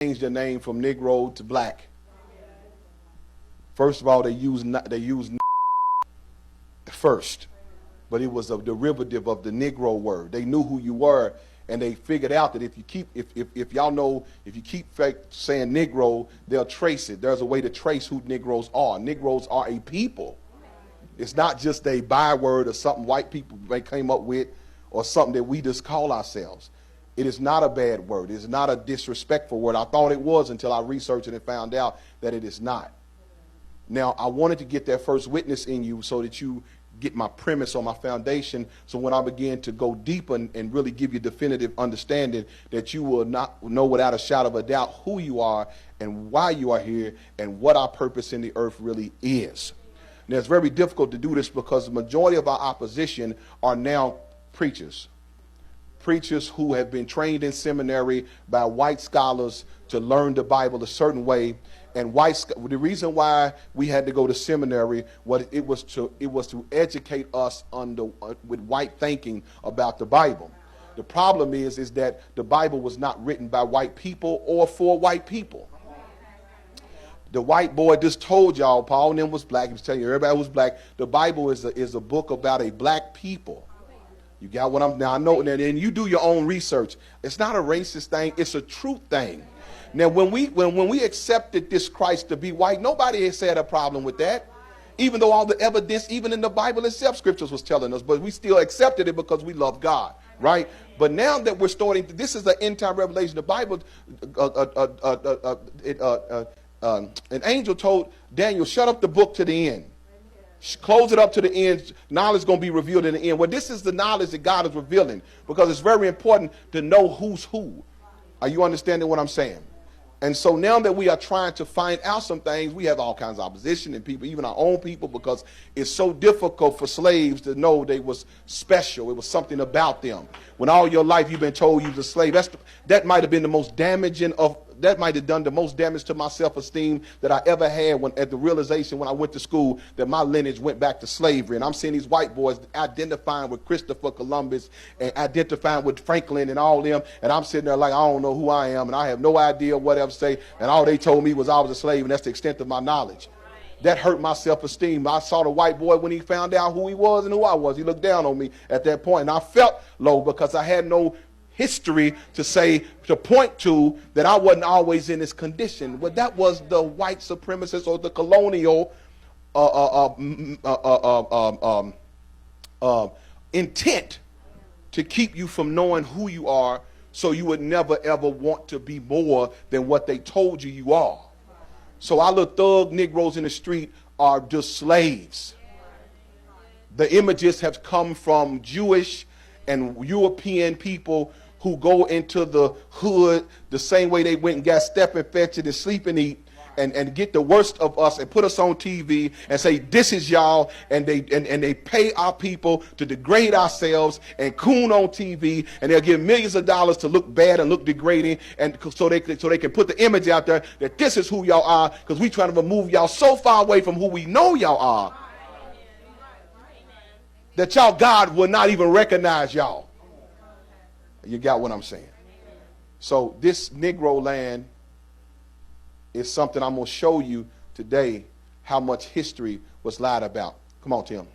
changed their name from Negro to Black. First of all, they used first, but it was a derivative of the Negro word. They knew who you were, and they figured out that if you keep saying Negro, they'll trace it. There's a way to trace who Negroes are. Negroes are a people. It's not just a byword or something white people may came up with or something that we just call ourselves. It is not a bad word. It is not a disrespectful word. I thought it was until I researched it and found out that it is not. Now, I wanted to get that first witness in you so that you get my premise or my foundation, so when I begin to go deeper and really give you definitive understanding, that you will not know without a shadow of a doubt who you are and why you are here and what our purpose in the earth really is. Now, it's very difficult to do this because the majority of our opposition are now preachers. Preachers who have been trained in seminary by white scholars to learn the Bible a certain way. And the reason why we had to go to seminary was it was to educate us with white thinking about the Bible. The problem is that the Bible was not written by white people or for white people. The white boy just told y'all Paul and them was black. He was telling you everybody was black. The Bible is a book about a black people. You got what I'm now? I know, and you do your own research. It's not a racist thing. It's a truth thing. Now, when we accepted this Christ to be white, nobody has had a problem with that. Even though all the evidence, even in the Bible itself, scriptures was telling us, but we still accepted it because we love God, right? But now that we're starting, this is the end time revelation. The Bible, an angel told Daniel, shut up the book to the end. Close it up to the end. Knowledge is going to be revealed in the end. Well, this is the knowledge that God is revealing, because it's very important to know who's who. Are you understanding what I'm saying? And so now that we are trying to find out some things, we have all kinds of opposition and people, even our own people, because it's so difficult for slaves to know they was special. It was something about them. When all your life you've been told you was a slave, that might have been the most damaging that might have done the most damage to my self-esteem that I ever had at the realization when I went to school that my lineage went back to slavery. And I'm seeing these white boys identifying with Christopher Columbus and identifying with Franklin and all them. And I'm sitting there like, I don't know who I am, and I have no idea what else to say. And all they told me was I was a slave, and that's the extent of my knowledge. That hurt my self-esteem. I saw the white boy when he found out who he was and who I was. He looked down on me at that point, and I felt low because I had no history to point to that I wasn't always in this condition. Well, that was the white supremacist or the colonial intent to keep you from knowing who you are, so you would never ever want to be more than what they told you you are. So our little thug Negroes in the street are just slaves. The images have come from Jewish and European people who go into the hood the same way they went and got step and fetch it and sleep and eat and get the worst of us and put us on TV and say, this is y'all, and they pay our people to degrade ourselves and coon on TV, and they'll give millions of dollars to look bad and look degrading, and so they can put the image out there that this is who y'all are, because we trying to remove y'all so far away from who we know y'all are that y'all God will not even recognize y'all. You got what I'm saying? So this Negro land is something I'm going to show you today, how much history was lied about. Come on, Tim.